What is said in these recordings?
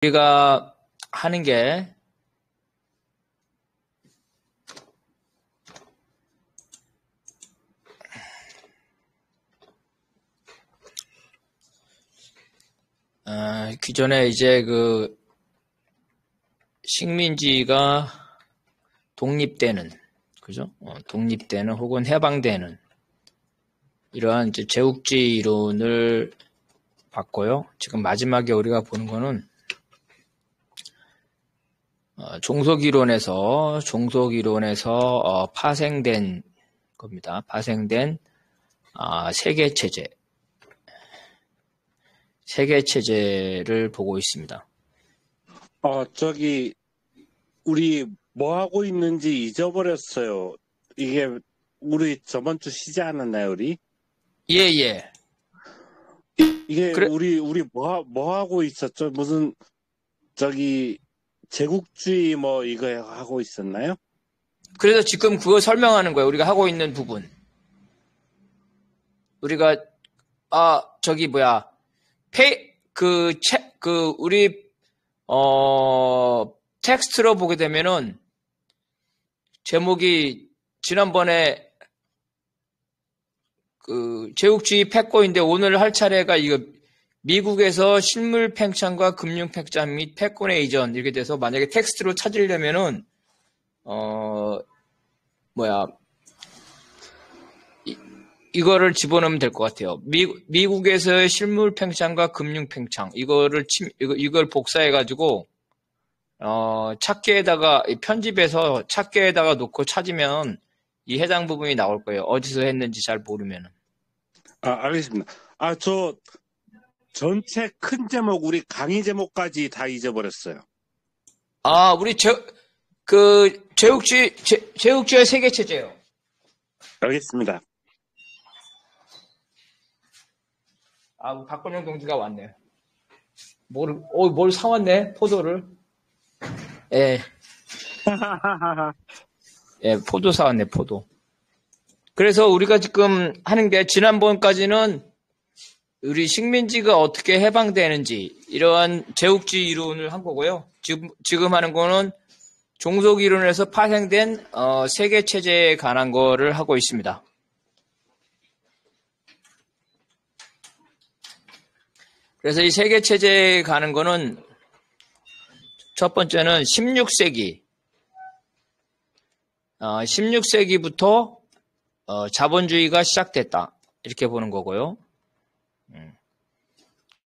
우리가 하는 게 기존에 이제 그 식민지가 독립되는, 그죠? 독립되는 혹은 해방되는 이러한 이제 제국주의 이론을 봤고요. 지금 마지막에 우리가 보는 거는 종속이론에서 파생된 겁니다. 파생된 세계체제를 보고 있습니다. 우리 뭐 하고 있는지 잊어버렸어요. 이게 우리 저번 주 쉬지 않았나요, 우리? 예. 이게 그래. 우리 뭐 하고 있었죠? 무슨 제국주의 뭐 이거 하고 있었나요? 그래서 지금 그거 설명하는 거예요. 우리가 하고 있는 부분. 우리가 우리 텍스트로 보게 되면은 제목이 지난번에 그 제국주의 패권인데 오늘 할 차례가 이거 미국에서 실물 팽창과 금융 팽창 및 패권의 이전 이렇게 돼서 만약에 텍스트로 찾으려면은 이거를 집어넣으면 될 것 같아요. 미국에서의 실물 팽창과 금융 팽창 이걸 복사해가지고 찾기에다가 편집해서 찾기에다가 놓고 찾으면 이 해당 부분이 나올 거예요. 어디서 했는지 잘 모르면은. 알겠습니다. 저 전체 큰 제목 우리 강의 제목까지 다 잊어버렸어요. 우리 제국주의 세계 체제요. 알겠습니다. 박건영 동지가 왔네. 뭘 사왔네? 포도를. 예. 예, 포도 사왔네, 포도. 그래서 우리가 지금 하는 게 지난번까지는 우리 식민지가 어떻게 해방되는지 이러한 제국주의 이론을 한 거고요. 지금 하는 거는 종속 이론에서 파생된 세계 체제에 관한 거를 하고 있습니다. 그래서 이 세계 체제에 가는 거는 첫 번째는 16세기부터 자본주의가 시작됐다. 이렇게 보는 거고요.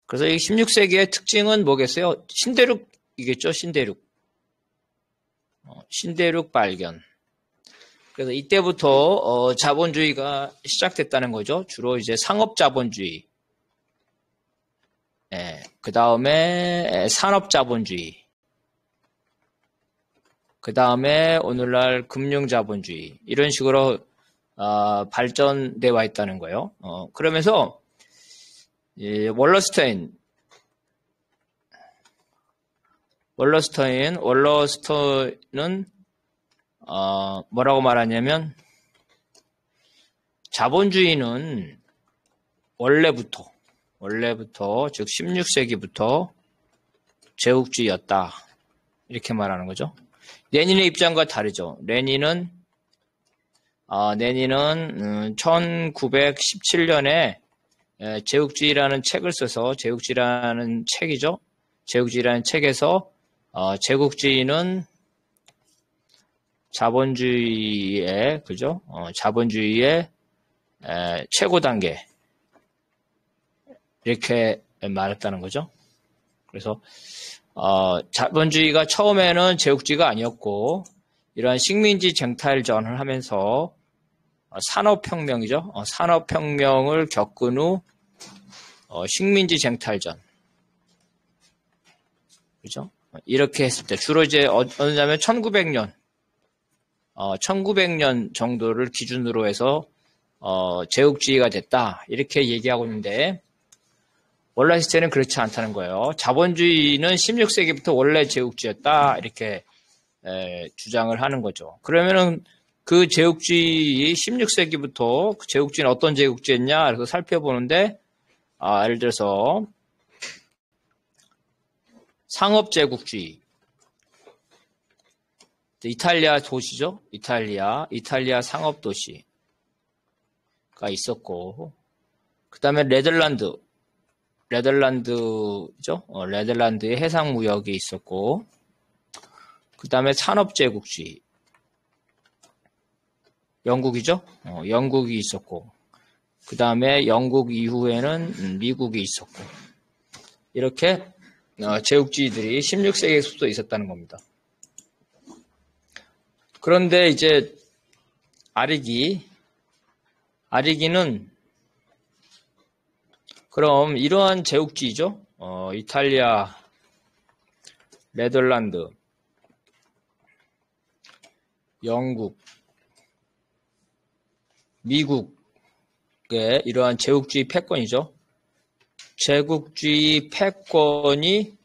그래서 이 16세기의 특징은 뭐겠어요? 신대륙이겠죠, 신대륙. 신대륙 발견. 그래서 이때부터 자본주의가 시작됐다는 거죠. 주로 이제 상업자본주의. 그 다음에 산업자본주의. 그 다음에 오늘날 금융자본주의. 이런 식으로 발전돼 와 있다는 거예요. 그러면서 월러스터인은 뭐라고 말하냐면 자본주의는 원래부터 즉 16세기부터 제국주의였다. 이렇게 말하는 거죠. 레닌의 입장과 다르죠. 레닌은 1917년에 제국주의라는 책을 써서 제국주의라는 책에서 제국주의는 자본주의의 자본주의의 최고 단계 이렇게 말했다는 거죠. 그래서 자본주의가 처음에는 제국주의가 아니었고 이러한 식민지 쟁탈전을 하면서 산업혁명이죠. 산업혁명을 겪은 후 식민지 쟁탈전, 그죠? 이렇게 했을 때 주로 이제 어느냐면 1900년 정도를 기준으로 해서 제국주의가 됐다 이렇게 얘기하고 있는데 원래 시대는 그렇지 않다는 거예요. 자본주의는 16세기부터 원래 제국주의였다 이렇게 주장을 하는 거죠. 그러면은 그 제국주의 16세기부터 그 제국주의는 어떤 제국주의였냐 그래서 살펴보는데 예를 들어서 상업제국주의. 이탈리아 도시죠. 이탈리아 상업도시가 있었고, 그 다음에 네덜란드죠. 네덜란드의 해상무역이 있었고, 그 다음에 산업제국주의. 영국이죠. 영국이 있었고, 그 다음에 영국 이후에는 미국이 있었고, 이렇게 제국주의들이 16세기에서부터 있었다는 겁니다. 그런데 이제 아리기는 그럼 이러한 제국주의죠. 이탈리아, 네덜란드, 영국, 미국의 이러한 제국주의 패권이죠. 제국주의 패권이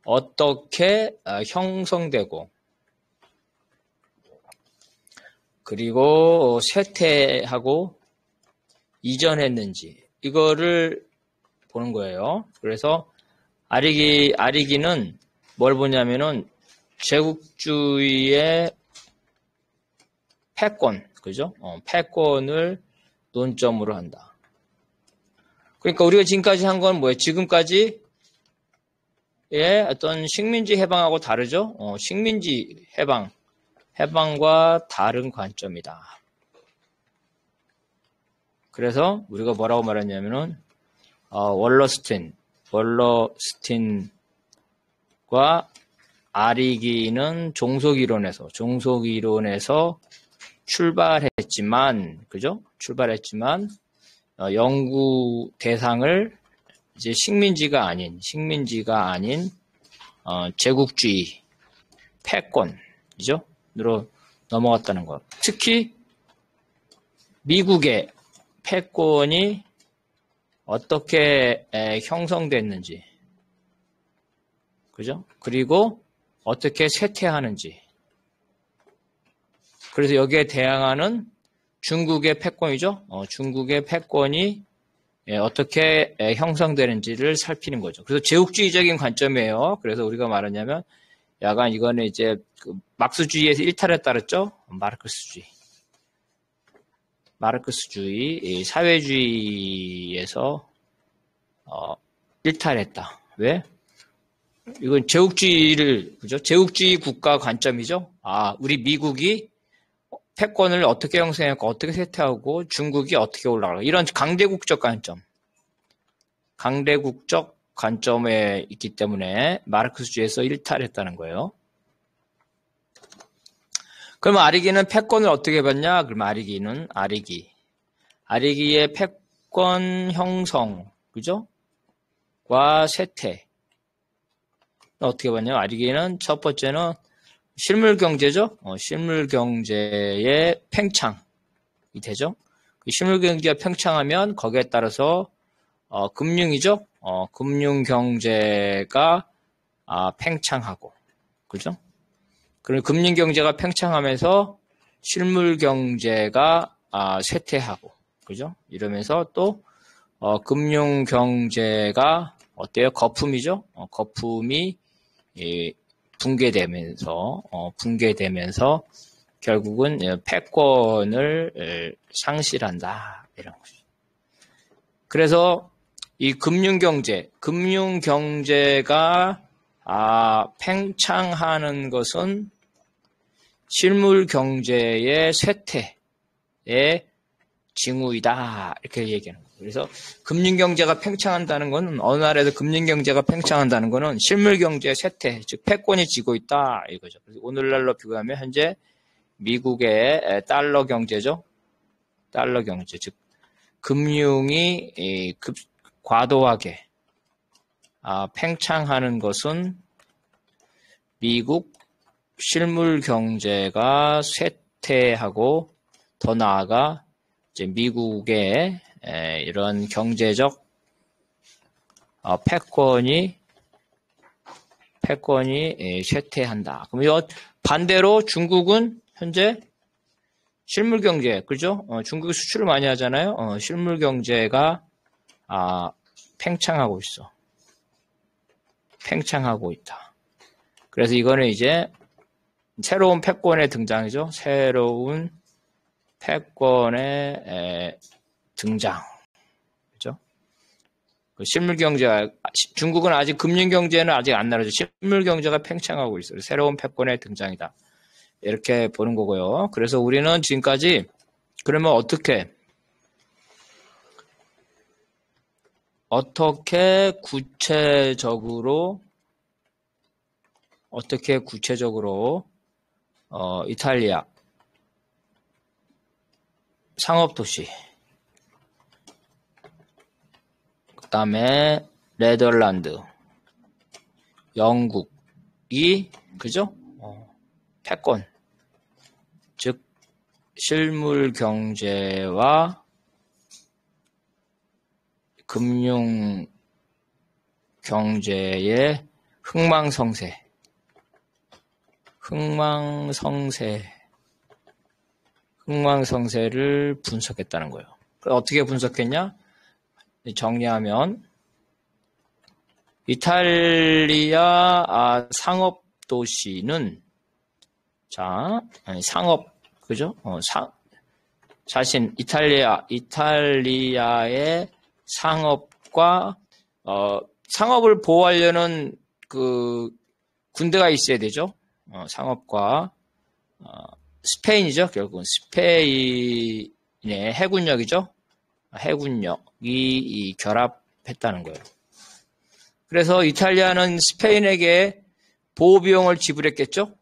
어떻게 형성되고 그리고 쇠퇴하고 이전했는지 이거를 보는 거예요. 그래서 아리기는 뭘 보냐면은 제국주의의 패권, 그죠? 패권을 논점으로 한다. 그러니까 우리가 지금까지 한 건 뭐예요? 지금까지의 어떤 식민지 해방하고 다르죠? 식민지 해방과 다른 관점이다. 그래서 우리가 뭐라고 말했냐면은 월러스틴과 아리기는 종속이론에서 출발했지만, 그죠? 연구 대상을 이제 식민지가 아닌 제국주의 패권이죠? 으로 넘어갔다는 것. 특히 미국의 패권이 어떻게 형성됐는지, 그죠? 그리고 어떻게 쇠퇴하는지. 그래서 여기에 대항하는 중국의 패권이죠. 중국의 패권이 어떻게 형성되는지를 살피는 거죠. 그래서 제국주의적인 관점이에요. 그래서 우리가 말하냐면 약간 이거는 이제 그 막스주의에서 일탈했다 그랬죠. 마르크스주의, 사회주의에서 일탈했다. 왜? 이건 그죠? 제국주의 국가 관점이죠. 우리 미국이 패권을 어떻게 형성했고 어떻게 쇠퇴하고 중국이 어떻게 올라가고 이런 강대국적 관점에 있기 때문에 마르크스주의에서 일탈했다는 거예요. 그러면 아리기는 패권을 어떻게 봤냐? 그러면 아리기의 패권 형성, 그죠? 과 쇠퇴. 어떻게 봤냐면 아리기는 첫 번째는 실물경제죠. 실물경제의 팽창이 되죠. 실물경제가 팽창하면 거기에 따라서 금융이죠. 금융경제가 팽창하고, 그죠? 그리고 금융경제가 팽창하면서 실물경제가 쇠퇴하고, 그죠? 이러면서 또 금융경제가 어때요? 거품이죠. 거품이 붕괴되면서 결국은 패권을 상실한다 이런 거죠. 그래서 이 금융경제가 팽창하는 것은 실물경제의 쇠퇴의 징후이다 이렇게 얘기하는 거예요. 그래서 금융경제가 팽창한다는 것은 어느 나라에서 금융경제가 팽창한다는 것은 실물경제의 쇠퇴, 즉 패권이 지고 있다 이거죠. 그래서 오늘날로 비교하면 현재 미국의 달러 경제죠. 달러 경제, 즉 금융이 과도하게 팽창하는 것은 미국 실물 경제가 쇠퇴하고 더 나아가 이제 미국의 이런 경제적 패권이 쇠퇴한다. 그럼 반대로 중국은 현재 실물 경제, 그죠? 중국이 수출을 많이 하잖아요. 실물 경제가 팽창하고 있어. 팽창하고 있다. 그래서 이거는 이제 새로운 패권의 등장이죠. 새로운 패권의 등장. 그죠? 실물 경제가, 중국은 아직 금융 경제는 아직 안 나라죠. 실물 경제가 팽창하고 있어요. 새로운 패권의 등장이다. 이렇게 보는 거고요. 그래서 우리는 지금까지 그러면 어떻게 구체적으로 이탈리아 상업도시, 그 다음에 네덜란드, 영국이 그죠? 패권, 즉 실물 경제와 금융 경제의 흥망성쇠를 분석했다는 거예요. 어떻게 분석했냐? 정리하면 이탈리아 상업 도시는 상업 그죠? 이탈리아의 상업과 상업을 보호하려는 그 군대가 있어야 되죠. 상업과 스페인이죠. 결국은 스페인의 해군력이죠. 해군력이 결합했다는 거예요. 그래서 이탈리아는 스페인에게 보호 비용을 지불했겠죠.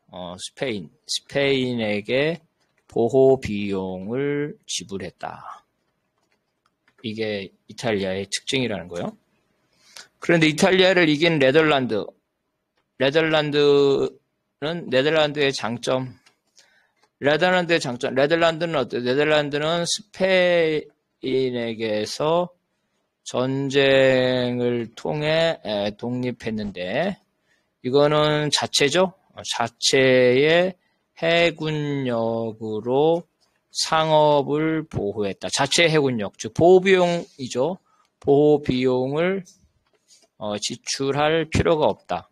스페인에게 보호 비용을 지불했다. 이게 이탈리아의 특징이라는 거예요. 그런데 이탈리아를 이긴 네덜란드는 네덜란드의 장점. 네덜란드는 어때요? 네덜란드는 스페인에게서 전쟁을 통해 독립했는데, 이거는 자체죠. 자체의 해군력으로 상업을 보호했다. 자체 해군력, 즉 보호비용이죠. 보호비용을 지출할 필요가 없다.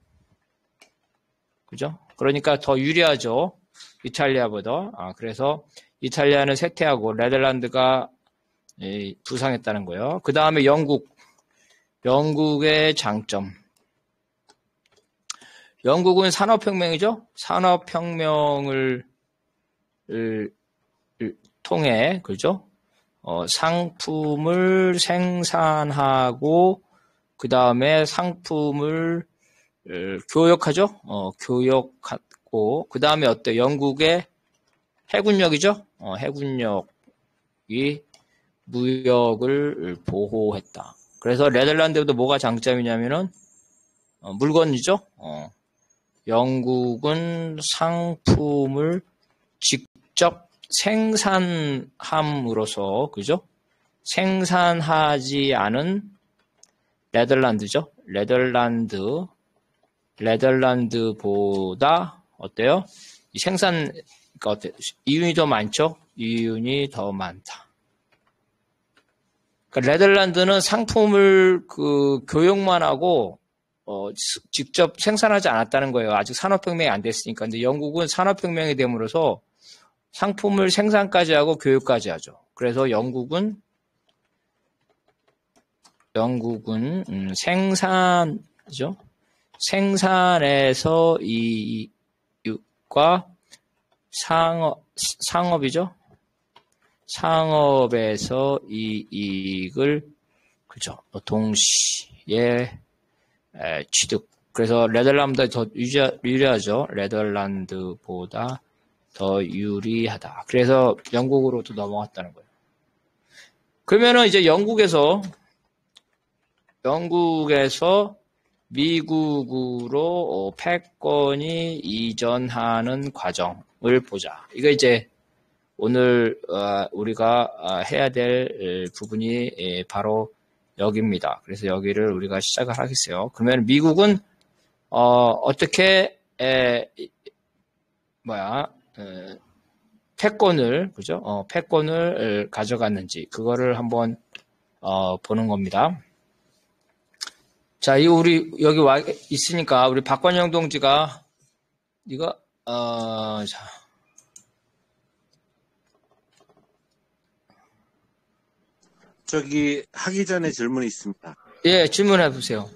그죠? 그러니까 더 유리하죠. 이탈리아보다. 그래서 이탈리아는 쇠퇴하고 네덜란드가 부상했다는 거예요. 그 다음에 영국의 장점. 영국은 산업혁명이죠. 산업혁명을 통해, 그죠? 상품을 생산하고, 그 다음에 상품을 교역하죠. 교역하고, 그 다음에 어때요? 영국의 해군력이죠. 해군력이 무역을 보호했다. 그래서 네덜란드도 뭐가 장점이냐면은 물건이죠. 영국은 상품을 직접 생산함으로써, 그죠? 생산하지 않은 네덜란드죠. 네덜란드보다 어때요? 이 생산, 그러니까 어때요? 이윤이 더 많죠? 이윤이 더 많다. 그러니까 네덜란드는 상품을 교역만 하고 직접 생산하지 않았다는 거예요. 아직 산업혁명이 안 됐으니까. 근데 영국은 산업혁명이 됨으로써 상품을 생산까지 하고 교육까지 하죠. 그래서 영국은 생산이죠. 생산에서 이익과 상업이죠. 상업에서 이익을 그죠. 동시에 취득. 그래서 네덜란드가 더 유리하죠. 네덜란드보다 더 유리하다. 그래서 영국으로도 넘어갔다는 거예요. 그러면은 이제 영국에서 미국으로 패권이 이전하는 과정을 보자. 이거 이제 오늘 우리가 해야 될 부분이 바로 여기입니다. 그래서 여기를 우리가 시작을 하겠어요. 그러면 미국은 어떻게 패권을 그죠? 패권을 가져갔는지 그거를 한번 보는 겁니다. 자, 이거 우리 여기 와 있으니까 우리 박관영 동지가 이거 자. 저기 하기 전에 질문이 있습니다. 예, 질문해 보세요.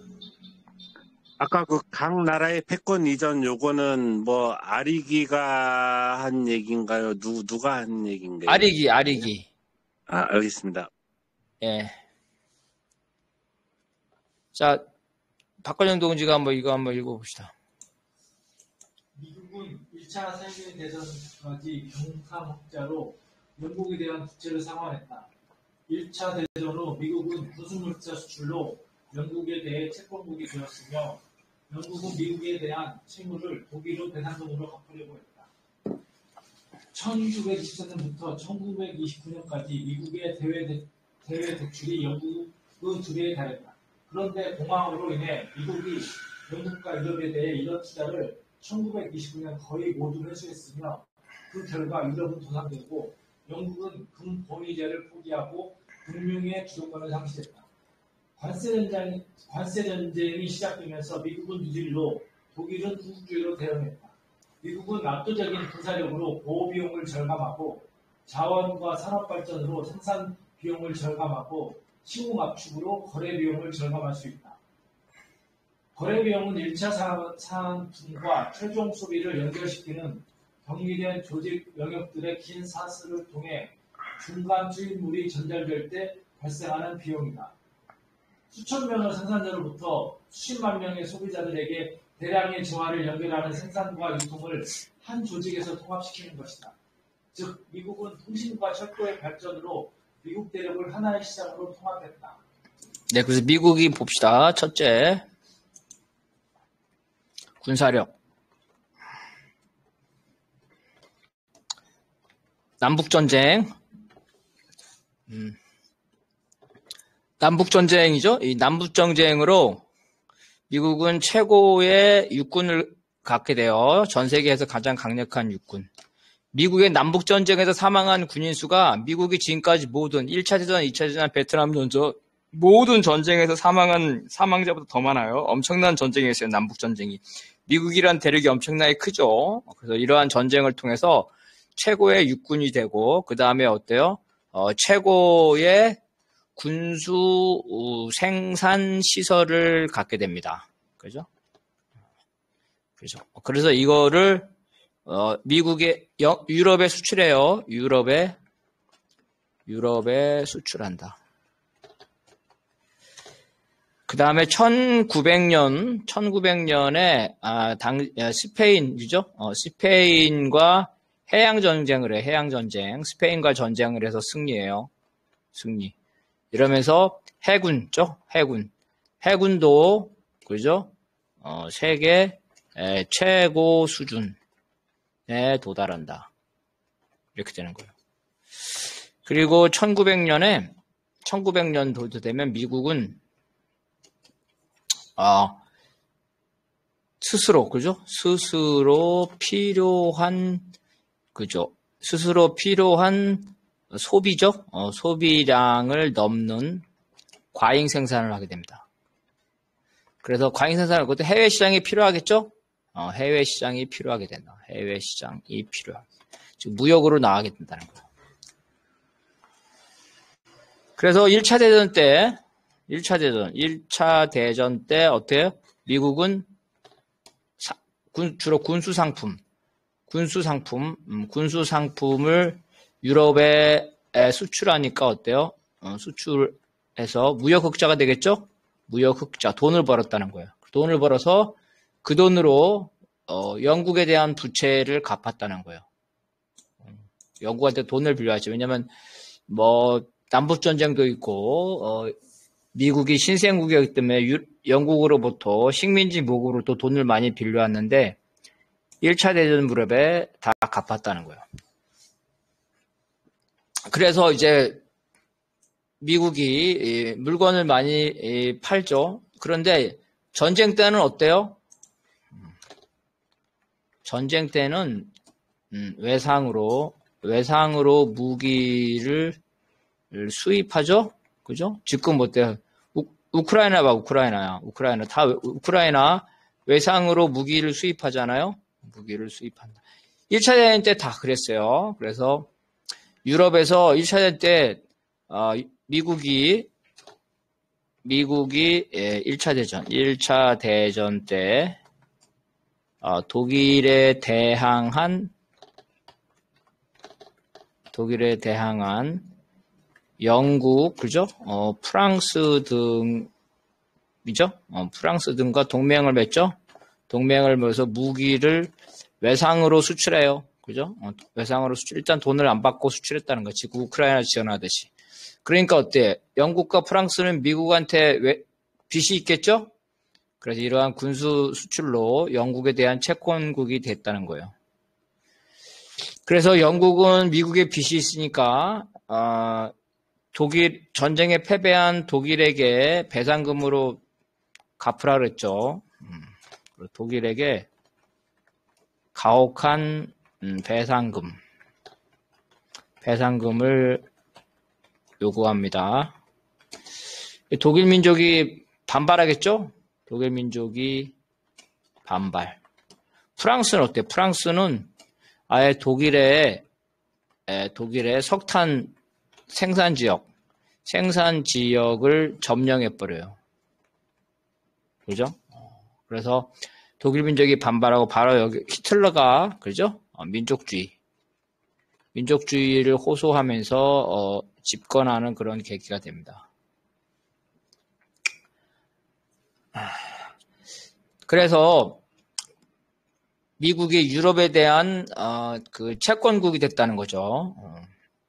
아까 그 각 나라의 패권 이전 요거는 뭐 아리기가 한 얘기인가요? 누가 한 얘기인가요? 아리기. 아, 알겠습니다. 예. 자, 박관영 동지가 이거 한번 읽어봅시다. 미국은 1차 세계대전까지 경상학자로 영국에 대한 부채를 상환했다. 1차 대전 후 미국은 구수물자 수출로 영국에 대해 채권국이 되었으며 영국은 미국에 대한 채무를 독일로 배상금으로 갚으려고 했다. 1924년부터 1929년까지 미국의 대외 대출이 영국은 2배에 달했다. 그런데 공황으로 인해 미국이 영국과 유럽에 대해 이런 투자를 1929년 거의 모두 회수했으며 그 결과 유럽은 도산되고 영국은 금권위제를 포기하고 금융의 주도권을 상실했다. 관세 전쟁이 시작되면서 미국은 유질로 독일은 후국주의로 대응했다. 미국은 압도적인 군사력으로 보호 비용을 절감하고 자원과 산업 발전으로 생산 비용을 절감하고 시공 압축으로 거래 비용을 절감할 수 있다. 거래 비용은 1차 산품과 최종 소비를 연결시키는 정리된 조직 영역들의 긴 사슬을 통해 중간 수입물이 전달될 때 발생하는 비용이다. 수천 명의 생산자로부터 수십만 명의 소비자들에게 대량의 재화를 연결하는 생산과 유통을 한 조직에서 통합시키는 것이다. 즉, 미국은 통신과 철도의 발전으로 미국 대륙을 하나의 시장으로 통합했다. 네, 그래서 미국이 봅시다. 첫째, 군사력. 남북전쟁. 남북전쟁이죠. 이 남북전쟁으로 미국은 최고의 육군을 갖게 되어 전 세계에서 가장 강력한 육군. 미국의 남북전쟁에서 사망한 군인 수가 미국이 지금까지 모든 1차 대전, 2차 대전, 베트남 전쟁 모든 전쟁에서 사망한 사망자보다 더 많아요. 엄청난 전쟁이었어요. 남북전쟁이. 미국이란 대륙이 엄청나게 크죠. 그래서 이러한 전쟁을 통해서 최고의 육군이 되고 그 다음에 어때요? 최고의 군수 생산 시설을 갖게 됩니다. 그죠? 그죠? 그래서 이거를 미국의 유럽에 수출해요. 유럽에 수출한다. 그 다음에 1900년에 스페인이죠. 스페인과 해양전쟁을 해. 해양전쟁. 스페인과 전쟁을 해서 승리해요. 승리. 이러면서 해군죠. 해군도 그죠? 세계 최고 수준에 도달한다. 이렇게 되는 거예요. 그리고 1900년도 되면 미국은 스스로 그죠? 스스로 필요한 소비죠. 소비량을 넘는 과잉 생산을 하게 됩니다. 그래서 과잉 생산을 그것도 해외 시장이 필요하겠죠? 해외 시장이 필요하게 된다. 해외 시장이 필요하게. 즉 무역으로 나가게 된다는 거예요. 그래서 1차 대전 때 어때요? 미국은 주로 군수 상품을 유럽에 수출하니까 어때요? 수출해서 무역 흑자가 되겠죠? 무역 흑자, 돈을 벌었다는 거예요. 돈을 벌어서 그 돈으로 영국에 대한 부채를 갚았다는 거예요. 영국한테 돈을 빌려야죠. 왜냐면 남북 전쟁도 있고 미국이 신생국이었기 때문에 영국으로부터 식민지 모국으로 또 돈을 많이 빌려왔는데 1차 대전 무렵에 다 갚았다는 거예요. 그래서 이제 미국이 물건을 많이 팔죠. 그런데 전쟁 때는 어때요? 전쟁 때는 외상으로 무기를 수입하죠. 그죠? 지금 어때요? 우크라이나 봐, 우크라이나야. 우크라이나. 다 우크라이나 외상으로 무기를 수입하잖아요. 무기를 수입한다. 1차 대전 때 다 그랬어요. 그래서 유럽에서 1차 대전 때 미국이 1차 대전 때 독일에 대항한 영국, 그죠? 프랑스 등이죠? 프랑스 등과 동맹을 맺죠? 동맹을 맺어서 무기를 외상으로 수출해요. 그죠? 외상으로 일단 돈을 안 받고 수출했다는 거지. 우크라이나 지원하듯이. 그러니까 어때? 영국과 프랑스는 미국한테 빚이 있겠죠? 그래서 이러한 군수 수출로 영국에 대한 채권국이 됐다는 거예요. 그래서 영국은 미국에 빚이 있으니까 전쟁에 패배한 독일에게 배상금으로 갚으라 그랬죠. 독일에게 가혹한 배상금을 요구합니다. 독일 민족이 반발하겠죠? 독일 민족이 반발. 프랑스는 어때? 프랑스는 아예 독일의 석탄 생산 지역을 점령해버려요. 그죠? 그래서 독일 민족이 반발하고 바로 여기 히틀러가, 그죠? 민족주의를 호소하면서 집권하는 그런 계기가 됩니다. 그래서 미국이 유럽에 대한 그 채권국이 됐다는 거죠.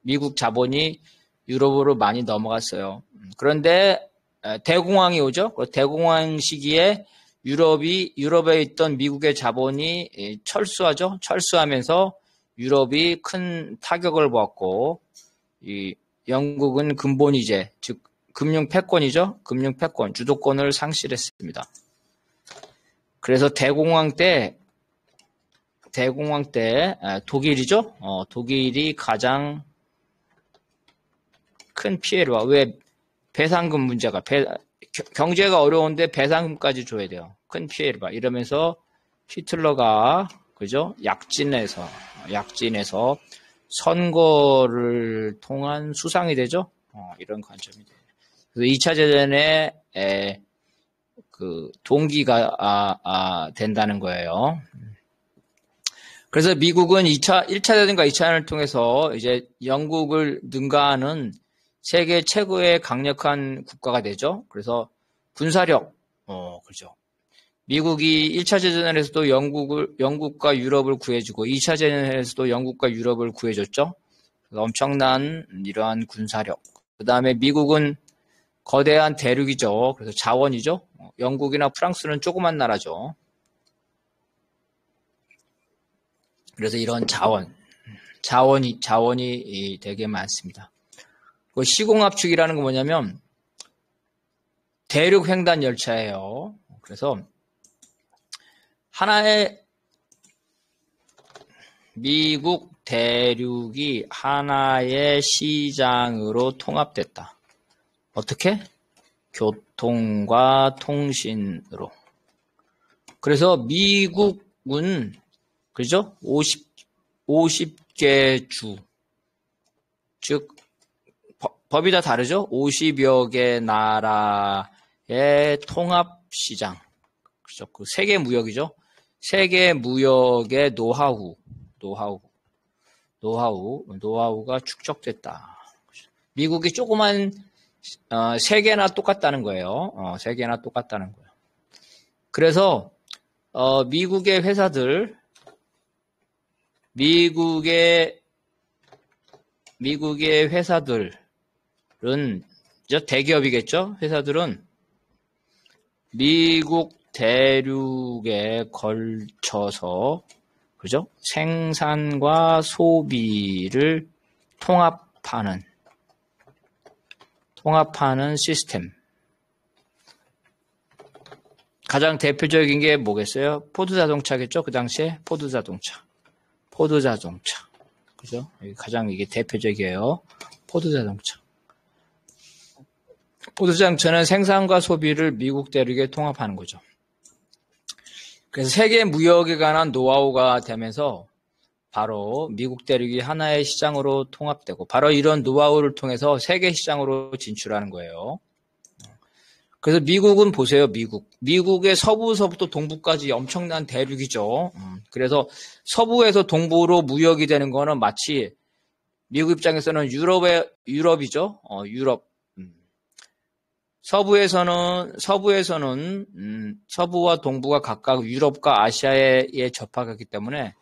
미국 자본이 유럽으로 많이 넘어갔어요. 그런데 대공황이 오죠. 대공황 시기에 유럽에 있던 미국의 자본이 철수하죠. 철수하면서 유럽이 큰 타격을 받고 이 영국은 근본이제, 즉 금융 패권이죠. 금융 패권, 주도권을 상실했습니다. 그래서 대공황 때 독일이죠. 독일이 가장 큰 피해를 봐. 왜? 배상금 문제가 경제가 어려운데 배상금까지 줘야 돼요. 큰 피해를 봐. 이러면서 히틀러가, 그죠? 약진에서 선거를 통한 수상이 되죠. 이런 관점이 돼요. 그래서 2차 대전에 그 동기가 된다는 거예요. 그래서 미국은 1차 대전과 2차 대전을 통해서 이제 영국을 능가하는 세계 최고의 강력한 국가가 되죠. 그래서 군사력, 그렇죠. 미국이 1차 대전에서도 영국과 유럽을 구해주고 2차 대전에서도 영국과 유럽을 구해줬죠. 엄청난 이러한 군사력. 그 다음에 미국은 거대한 대륙이죠. 그래서 자원이죠. 영국이나 프랑스는 조그만 나라죠. 그래서 이런 자원이 되게 많습니다. 그 시공압축이라는 건 뭐냐면 대륙 횡단 열차예요. 그래서 하나의 미국 대륙이 하나의 시장으로 통합됐다. 어떻게? 교통과 통신으로. 그래서 미국은, 그죠? 50개 주. 즉, 법이 다 다르죠? 50여 개 나라의 통합시장. 그죠? 그 세계 무역이죠? 세계 무역의 노하우가 축적됐다. 미국이 조그만 세 개나 똑같다는 거예요. 세 개나 똑같다는 거예요. 그래서 미국의 회사들은 대기업이겠죠. 회사들은 미국 대륙에 걸쳐서, 그죠? 생산과 소비를 통합하는 시스템. 가장 대표적인 게 뭐겠어요? 포드 자동차겠죠? 그 당시에 포드 자동차. 그죠? 가장 이게 대표적이에요. 포드 자동차. 보도장처는 생산과 소비를 미국 대륙에 통합하는 거죠. 그래서 세계 무역에 관한 노하우가 되면서 바로 미국 대륙이 하나의 시장으로 통합되고 바로 이런 노하우를 통해서 세계 시장으로 진출하는 거예요. 그래서 미국은 보세요. 미국의 서부서부터 동부까지 엄청난 대륙이죠. 그래서 서부에서 동부로 무역이 되는 거는 마치 미국 입장에서는 유럽이죠. 유럽. 서부에서는 서부와 동부가 각각 유럽과 아시아에 접하기 때문에